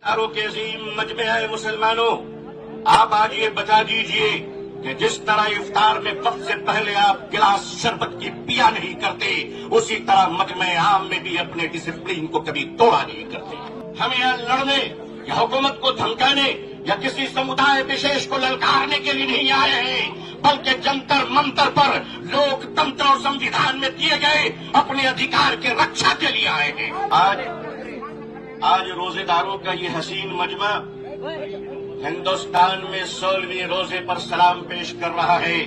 रोजेदारों के अजीम मजमे है मुसलमानों, आप आज ये बता दीजिए कि जिस तरह इफ्तार में वक्त से पहले आप गिलास शरबत की पिया नहीं करते, उसी तरह मजमे आम में भी अपने डिसिप्लिन को कभी तोड़ा नहीं करते। हम यहाँ लड़ने या हुकूमत को धमकाने या किसी समुदाय विशेष को ललकारने के लिए नहीं आए हैं, बल्कि जंतर मंतर पर लोकतंत्र और संविधान में दिए गए अपने अधिकार के रक्षा के लिए आए हैं। आज रोजेदारों का ये हसीन मजमा हिंदुस्तान में 16वें रोजे पर सलाम पेश कर रहा है,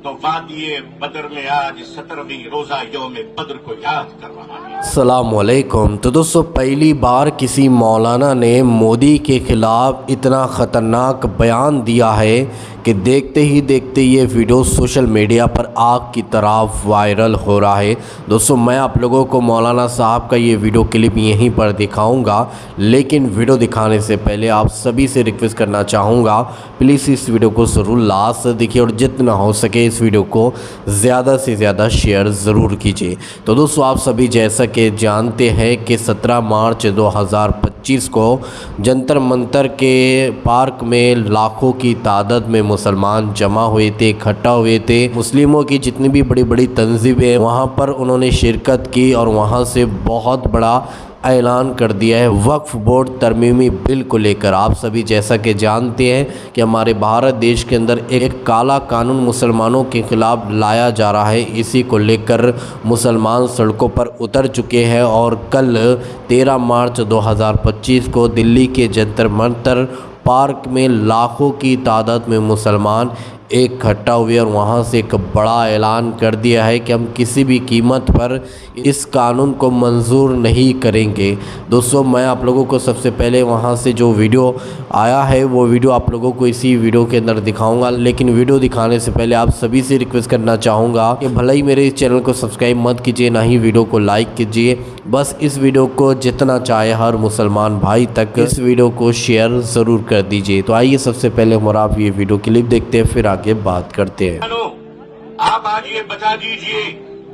तो वादिये बदर में आज 17वीं रोजा यौम बद्र को याद कर रहा है। अस्सलाम वालेकुम। तो दोस्तों, पहली बार किसी मौलाना ने मोदी के खिलाफ इतना ख़तरनाक बयान दिया है कि देखते ही देखते ये वीडियो सोशल मीडिया पर आग की तरह वायरल हो रहा है। दोस्तों, मैं आप लोगों को मौलाना साहब का ये वीडियो क्लिप यहीं पर दिखाऊंगा, लेकिन वीडियो दिखाने से पहले आप सभी से रिक्वेस्ट करना चाहूँगा, प्लीज़ इस वीडियो को ज़रूर लास्ट देखिए और जितना हो सके इस वीडियो को ज़्यादा से ज़्यादा शेयर ज़रूर कीजिए। तो दोस्तों, आप सभी जैसा कि जानते हैं कि 17 मार्च 2025 को जंतर मंतर के पार्क में लाखों की तादाद में मुसलमान जमा हुए थे, इकट्ठा हुए थे। मुस्लिमों की जितनी भी बड़ी बड़ी तंजीमें वहाँ पर उन्होंने शिरकत की और वहाँ से बहुत बड़ा ऐलान कर दिया है वक्फ बोर्ड तरमीमी बिल को लेकर। आप सभी जैसा कि जानते हैं कि हमारे भारत देश के अंदर एक काला कानून मुसलमानों के खिलाफ लाया जा रहा है। इसी को लेकर मुसलमान सड़कों पर उतर चुके हैं और कल 13 मार्च 2025 को दिल्ली के जंतर मंतर पार्क में लाखों की तादाद में मुसलमान इकट्ठा हुए और वहाँ से एक बड़ा ऐलान कर दिया है कि हम किसी भी कीमत पर इस कानून को मंजूर नहीं करेंगे। दोस्तों, मैं आप लोगों को सबसे पहले वहाँ से जो वीडियो आया है वो वीडियो आप लोगों को इसी वीडियो के अंदर दिखाऊंगा, लेकिन वीडियो दिखाने से पहले आप सभी से रिक्वेस्ट करना चाहूँगा कि भले ही मेरे इस चैनल को सब्सक्राइब मत कीजिए, ना ही वीडियो को लाइक कीजिए। बस इस वीडियो को जितना चाहे हर मुसलमान भाई तक इस वीडियो को शेयर ज़रूर कर दीजिए। तो आइए सबसे पहले हमारा आप ये वीडियो क्लिप देखते हैं, फिर आगे बात करते हैं। आप आज ये बता दीजिए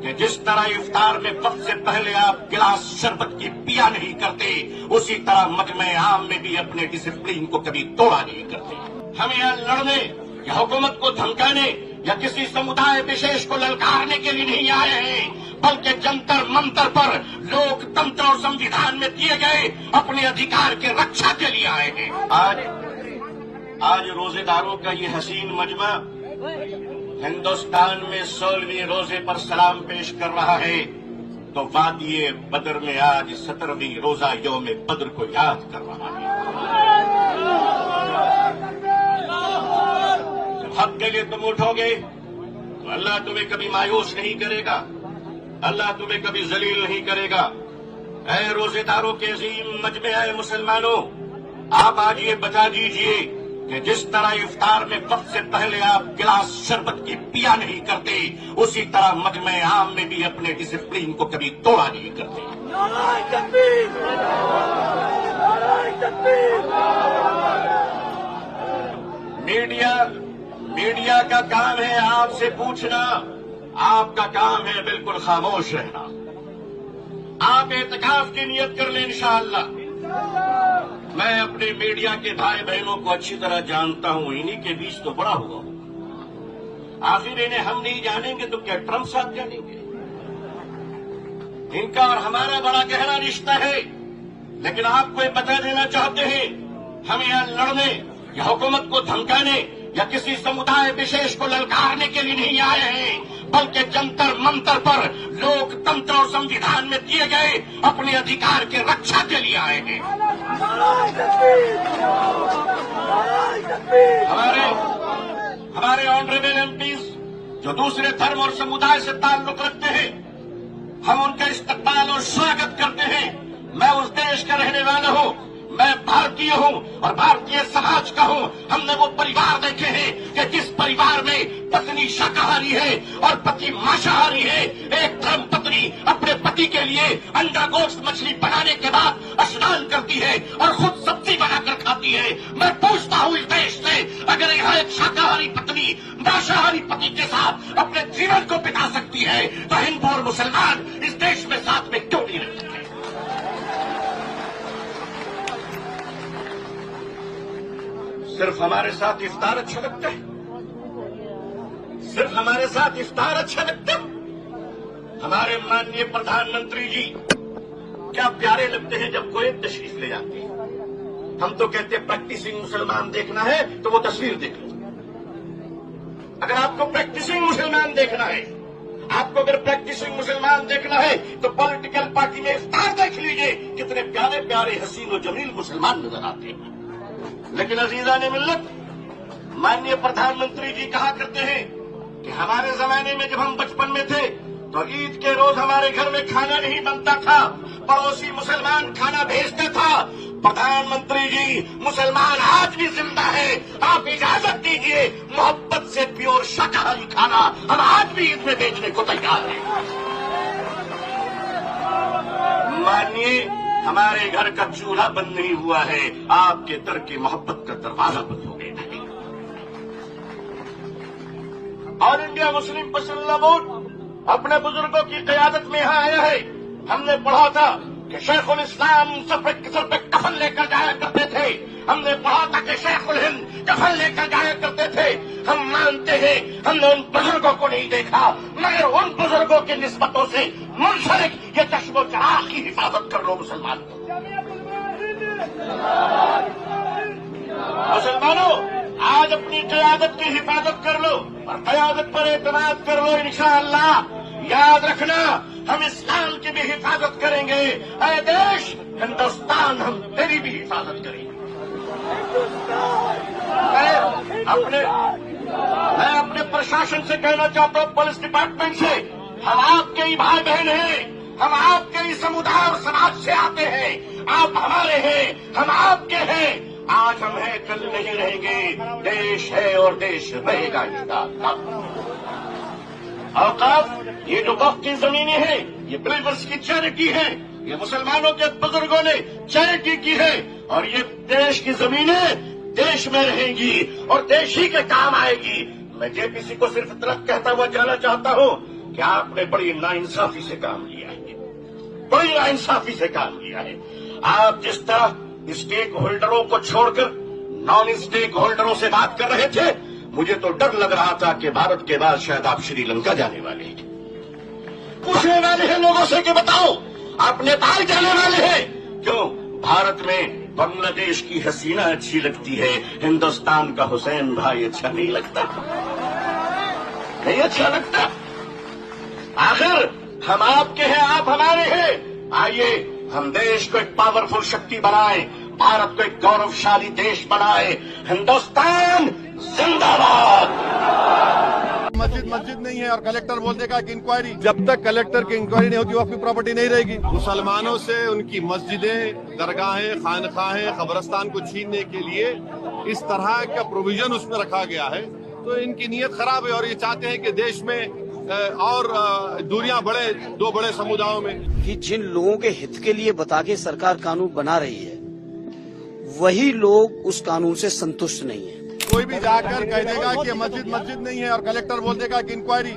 कि जिस तरह इफ्तार में वक्त से पहले आप गिलास शरबत की पिया नहीं करते, उसी तरह मजमे आम में भी अपने डिसिप्लिन को कभी तोड़ा नहीं करते। हम यहाँ लड़ने या हुकूमत को धमकाने या किसी समुदाय विशेष को ललकारने के लिए नहीं आए हैं, बल्कि जंतर मंतर पर लोकतंत्र और संविधान में दिए गए अपने अधिकार के रक्षा के लिए आए हैं। आज रोजेदारों का ये हसीन मजमा हिंदुस्तान में 16वें रोजे पर सलाम पेश कर रहा है, तो वादिये बदर में आज 17वीं रोजा यौम बद्र को याद कर रहा है। जब हक के लिए तुम उठोगे तो अल्लाह तुम्हें कभी मायूस नहीं करेगा, अल्लाह तुम्हें कभी जलील नहीं करेगा। ऐ रोजेदारों के अजीम मजमे है मुसलमानों, आप आज ये बता दीजिए कि जिस तरह इफ्तार में वक्त से पहले आप गिलास शरबत की पिया नहीं करते, उसी तरह मजमे आम में भी अपने डिसिप्लिन को कभी तोड़ा नहीं करते। मीडिया का काम है आपसे पूछना, आपका काम है बिल्कुल खामोश रहना। आप एतकाफ की नियत कर लें इंशाअल्लाह। मैं अपने मीडिया के भाई बहनों को अच्छी तरह जानता हूं, इन्हीं के बीच तो बड़ा हुआ हूं। आखिर इन्हें हम नहीं जानेंगे तो क्या ट्रंप साहब जानेंगे? इनका और हमारा बड़ा गहरा रिश्ता है, लेकिन आपको ये बता देना चाहते हैं, हम यहाँ लड़ने या हुकूमत को धमकाने या किसी समुदाय विशेष को ललकारने के लिए नहीं आए हैं, बल्कि जंतर मंतर पर लोकतंत्र और संविधान में दिए गए अपने अधिकार के रक्षा के लिए आए हैं। हमारे ऑनरेबल एमपीज जो दूसरे धर्म और समुदाय से ताल्लुक रखते हैं, हम उनका इस्तकबाल और स्वागत करते हैं। मैं उस देश का रहने वाला हूं, मैं भारतीय हूं और भारतीय समाज का हूं। हमने वो परिवार देखे हैं कि जिस परिवार में पत्नी शाकाहारी है और पति मांसाहारी है। एक धर्म पत्नी अपने पति के लिए अंडा गोश्त मछली बनाने के बाद स्नान करती है और खुद सब्जी बनाकर खाती है। मैं पूछता हूं इस देश से, अगर यहाँ एक शाकाहारी पत्नी मांसाहारी पति के साथ अपने जीवन को बिता सकती है, तो हिंदू और मुसलमान इस देश में साथ में क्यों नहीं रह सकते? सिर्फ हमारे साथ इफ्तार अच्छा लगता है, सिर्फ हमारे साथ इफ्तार अच्छा लगता है। हमारे माननीय प्रधानमंत्री जी क्या प्यारे लगते हैं जब कोई तशरीफ ले जाते हैं। हम तो कहते हैं प्रैक्टिसिंग मुसलमान देखना है तो वो तस्वीर देख लो। अगर आपको प्रैक्टिसिंग मुसलमान देखना है, आपको अगर प्रैक्टिसिंग मुसलमान देखना है तो पॉलिटिकल पार्टी में इफ्तार देख लीजिए, कितने प्यारे प्यारे हसीन और जमील मुसलमान नजर आते हैं। लेकिन अजीजा ने मिल्लत, माननीय प्रधानमंत्री जी कहा करते हैं कि हमारे जमाने में जब हम बचपन में थे तो ईद के रोज हमारे घर में खाना नहीं बनता था, पड़ोसी मुसलमान खाना भेजता था। प्रधानमंत्री जी, मुसलमान आज भी जिंदा है, आप इजाजत दीजिए मोहब्बत से प्योर शाकाहारी खाना हम आज भी ईद में बेचने को तैयार हैं। मानिए, हमारे घर का चूल्हा बंद नहीं हुआ है, आपके दर के मोहब्बत का दरवाजा बंद हो गया है। ऑल इंडिया मुस्लिम पसंदीदा बोर्ड अपने बुजुर्गों की क़यादत में यहाँ आया है। हमने पढ़ा था कि शेखुल इस्लाम सर पे कफन लेकर जाया करते थे। हमने पढ़ा था कि शेखुल हिंद कफन लेकर जाया करते थे। हम मानते हैं हमने उन बुजुर्गों को नहीं देखा, मगर उन बुजुर्गों की निस्बतों से मुंसलिक ये चश्मो चराग की हिफाजत कर लो मुसलमान। मुसलमानों, आज अपनी क़यादत की हिफाजत कर लो और क़यादत पर एतमाद कर लो। इंशाअल्लाह याद रखना, हम इस्लाम की भी हिफाजत करेंगे। ऐ देश हिंदुस्तान, हम तेरी भी हिफाजत करेंगे। मैं अपने प्रशासन से कहना चाहता हूँ, पुलिस डिपार्टमेंट से, हम आपके ही भाई बहन हैं, हम आपके ही समुदाय और समाज से आते हैं। आप हमारे हैं, हम आपके हैं। आज हम हैं, कल नहीं रहेंगे। देश है और देश रहेगा इंशाअल्लाह। औकाफ, ये जो वक्फ की जमीनें हैं, ये बिलीवर्स की चैरिटी है, ये मुसलमानों के बुजुर्गों ने चैरिटी की है, और ये देश की जमीनें देश में रहेंगी और देश ही के काम आएगी। मैं जेपीसी को सिर्फ इतना कहता हुआ जाना चाहता हूं कि आपने बड़ी नाइंसाफी से काम लिया है, बड़ी नाइंसाफी से काम लिया है। आप जिस तरह स्टेक होल्डरों को छोड़कर नॉन स्टेक होल्डरों से बात कर रहे थे, मुझे तो डर लग रहा था कि भारत के बाद शायद आप श्रीलंका जाने वाले हैं। पूछने वाले हैं लोगों से कि बताओ आप नेपाल जाने वाले हैं क्यों? भारत में बांग्लादेश की हसीना अच्छी लगती है, हिंदुस्तान का हुसैन भाई अच्छा नहीं लगता, नहीं अच्छा लगता। आखिर हम आपके हैं, आप हमारे हैं। आइए हम देश को एक पावरफुल शक्ति बनाएं, भारत को एक गौरवशाली देश बनाए। हिंदुस्तान जिंदाबाद। मस्जिद नहीं है और कलेक्टर बोल देगा कि इंक्वायरी, जब तक कलेक्टर की इंक्वायरी नहीं होती वक्फ की प्रॉपर्टी नहीं रहेगी। मुसलमानों से उनकी मस्जिदें, दरगाहें, खानखाहें, कब्रिस्तान को छीनने के लिए इस तरह का प्रोविजन उसमें रखा गया है, तो इनकी नीयत खराब है और ये चाहते हैं कि देश में और दूरियां बढ़े दो बड़े समुदायों में। कि जिन लोगों के हित के लिए बता के सरकार कानून बना रही है, वही लोग उस कानून से संतुष्ट नहीं है। कोई भी जाकर कह देगा कि मस्जिद नहीं है और कलेक्टर बोल देगा कि इंक्वायरी,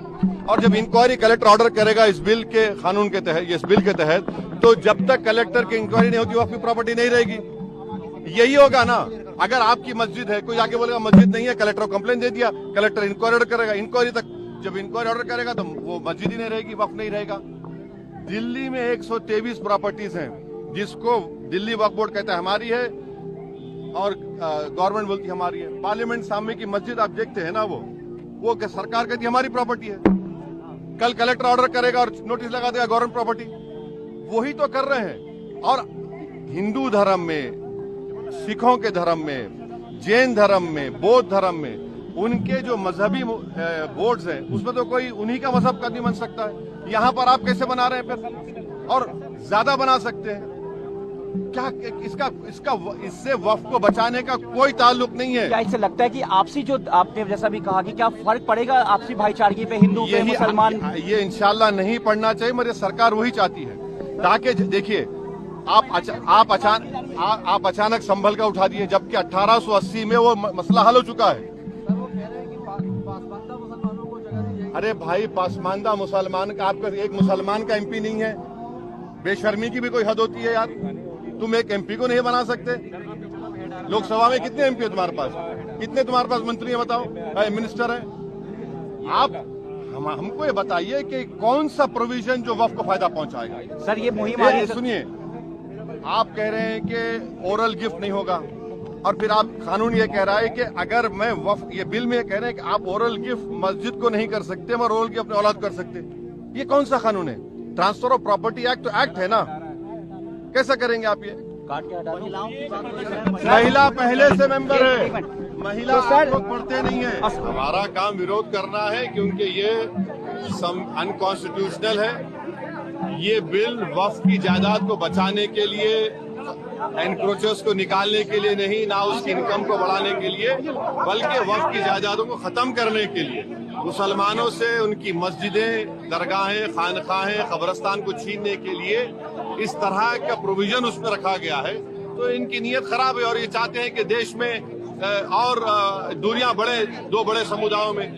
और जब इंक्वायरी कलेक्टर ऑर्डर करेगा इस बिल के कानून के तहत, इस बिल के तहत, तो जब तक कलेक्टर की इंक्वायरी नहीं होती वक्फ की प्रॉपर्टी नहीं रहेगी। यही होगा ना। अगर आपकी मस्जिद है, कोई जाके बोलेगा मस्जिद नहीं है, कलेक्टर को कंप्लेन दे दिया, कलेक्टर इंक्वायरी ऑर्डर करेगा, इंक्वायरी तक जब इंक्वायरी ऑर्डर करेगा तो वो मस्जिद ही नहीं रहेगी, वक्फ नहीं रहेगा। दिल्ली में 123 प्रॉपर्टीज हैं जिसको दिल्ली वक्फ बोर्ड कहता है हमारी है और गवर्नमेंट बोलती हमारी है। पार्लियामेंट सामने की मस्जिद आप देखते हैं ना, वो सरकार कहती है हमारी प्रॉपर्टी है। कल कलेक्टर ऑर्डर करेगा और नोटिस लगा देगा गवर्नमेंट प्रॉपर्टी। वही तो कर रहे हैं। और हिंदू धर्म में, सिखों के धर्म में, जैन धर्म में, बौद्ध धर्म में उनके जो मजहबी बोर्ड्स हैं उसमें तो कोई उन्हीं का मजहब का नहीं बन सकता है। यहाँ पर आप कैसे बना रहे हैं फिर, और ज्यादा बना सकते हैं क्या? इससे वक्फ को बचाने का कोई ताल्लुक नहीं है। क्या इससे लगता है कि आपसी, जो आपने जैसा भी कहा कि क्या फर्क पड़ेगा आपसी भाईचारगी पे, हिंदू पे, मुसलमान? ये इंशाल्लाह नहीं पड़ना चाहिए, मगर सरकार वही चाहती है। ताकि देखिए आप अचानक संभल का उठा दिए, जबकि 1880 में वो मसला हल हो चुका है। अरे भाई, पासमानदा मुसलमान का, आपका एक मुसलमान का एमपी नहीं है, बेशर्मी की भी कोई हद होती है यार। तुम एक एमपी को नहीं बना सकते? लोकसभा में कितने एमपी है तुम्हारे पास? कितने तुम्हारे पास मंत्री है बताओ, मिनिस्टर है? आप हमको ये बताइए कि कौन सा प्रोविजन जो वक्फ को फायदा पहुंचाएगा। सर ये मुहिम आ रही है सर। सुनिए, आप कह रहे हैं कि ओरल गिफ्ट नहीं होगा, और फिर आप कानून ये कह रहा है कि अगर मैं वक्फ, ये बिल में कह रहे हैं कि आप ओरल गिफ्ट मस्जिद को नहीं कर सकते मगर ओरल गिफ्ट अपने औलाद कर सकते। ये कौन सा कानून है? ट्रांसफर ऑफ प्रॉपर्टी एक्ट तो एक्ट है ना, कैसा करेंगे आप? ये काट के हटा दो। महिला पहले से मेंबर है, महिला तो सर- आप लोग पढ़ते नहीं है। हमारा काम विरोध करना है क्योंकि ये अनकॉन्स्टिट्यूशनल है। ये बिल वक्फ की जायदाद को बचाने के लिए, एनक्रोचर्स को निकालने के लिए नहीं, ना उसकी इनकम को बढ़ाने के लिए, बल्कि वक्फ की जायदादों को खत्म करने के लिए, मुसलमानों से उनकी मस्जिदें, दरगाहें, खानकाहें, कब्रिस्तान को छीनने के लिए इस तरह का प्रोविजन उसमें रखा गया है। तो इनकी नीयत खराब है और ये चाहते हैं कि देश में और दूरियां बढ़े दो बड़े समुदायों में।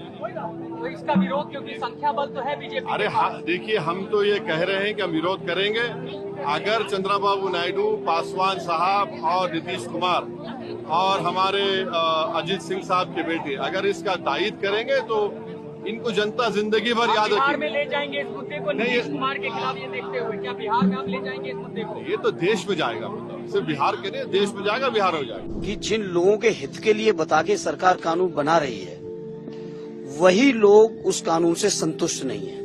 तो इसका विरोध, क्योंकि संख्या बल तो है बीजेपी। अरे हाँ, देखिए, हम तो ये कह रहे हैं कि हम विरोध करेंगे। अगर चंद्रबाबू नायडू, पासवान साहब और नीतीश कुमार और हमारे अजीत सिंह साहब के बेटे अगर इसका तायीद करेंगे तो इनको जनता जिंदगी भर याद बिहार में रखेगी। ले जाएंगे इस मुद्दे को नहीं, नीतीश कुमार के खिलाफ ये देखते हुए, क्या बिहार में आप ले जाएंगे इस मुद्दे को? ये तो देश में जाएगा, सिर्फ बिहार के नहीं, देश में जाएगा, बिहार हो जाएगा। कि जिन लोगों के हित के लिए बता के सरकार कानून बना रही है, वही लोग उस कानून से संतुष्ट नहीं है।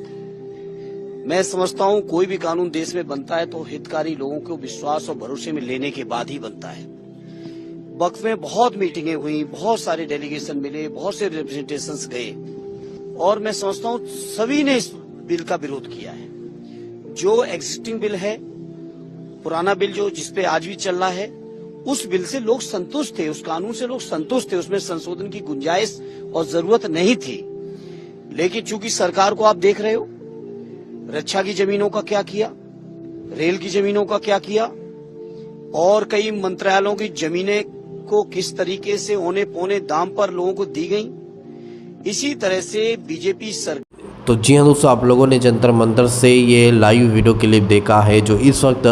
मैं समझता हूं कोई भी कानून देश में बनता है तो हितकारी लोगों को विश्वास और भरोसे में लेने के बाद ही बनता है। वक्त में बहुत मीटिंगें हुई, बहुत सारे डेलीगेशन मिले, बहुत से रिप्रेजेंटेशंस गए, और मैं समझता हूं सभी ने इस बिल का विरोध किया है। जो एग्जिस्टिंग बिल है, पुराना बिल जो जिसपे आज भी चल रहा है, उस बिल से लोग संतुष्ट थे, उस कानून से लोग संतुष्ट थे, उसमें संशोधन की गुंजाइश और जरूरत नहीं थी। लेकिन चूंकि सरकार को आप देख रहे हो, रक्षा की जमीनों का क्या किया, रेल की जमीनों का क्या किया, और कई मंत्रालयों की जमीनें को किस तरीके से औने पौने दाम पर लोगों को दी गई। इसी तरह से बीजेपी सरकार। तो जी हाँ दोस्तों, आप लोगों ने जंतर मंतर से ये लाइव वीडियो क्लिप देखा है जो इस वक्त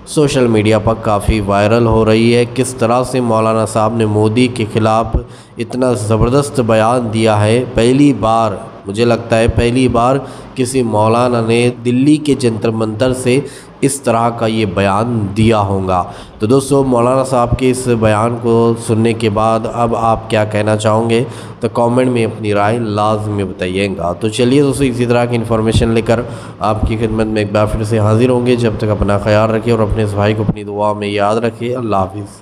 सोशल मीडिया पर काफ़ी वायरल हो रही है। किस तरह से मौलाना साहब ने मोदी के ख़िलाफ़ इतना ज़बरदस्त बयान दिया है। पहली बार, मुझे लगता है पहली बार किसी मौलाना ने दिल्ली के जंतर मंतर से इस तरह का ये बयान दिया होगा। तो दोस्तों, मौलाना साहब के इस बयान को सुनने के बाद अब आप क्या कहना चाहोगे तो कमेंट में अपनी राय लाजमी बताइएगा। तो चलिए दोस्तों, इसी तरह की इन्फॉर्मेशन लेकर आपकी खिदमत में एक बार फिर से हाजिर होंगे। जब तक अपना ख्याल रखिए और अपने इस भाई को अपनी दुआ में याद रखिए। अल्लाह हाफिज़।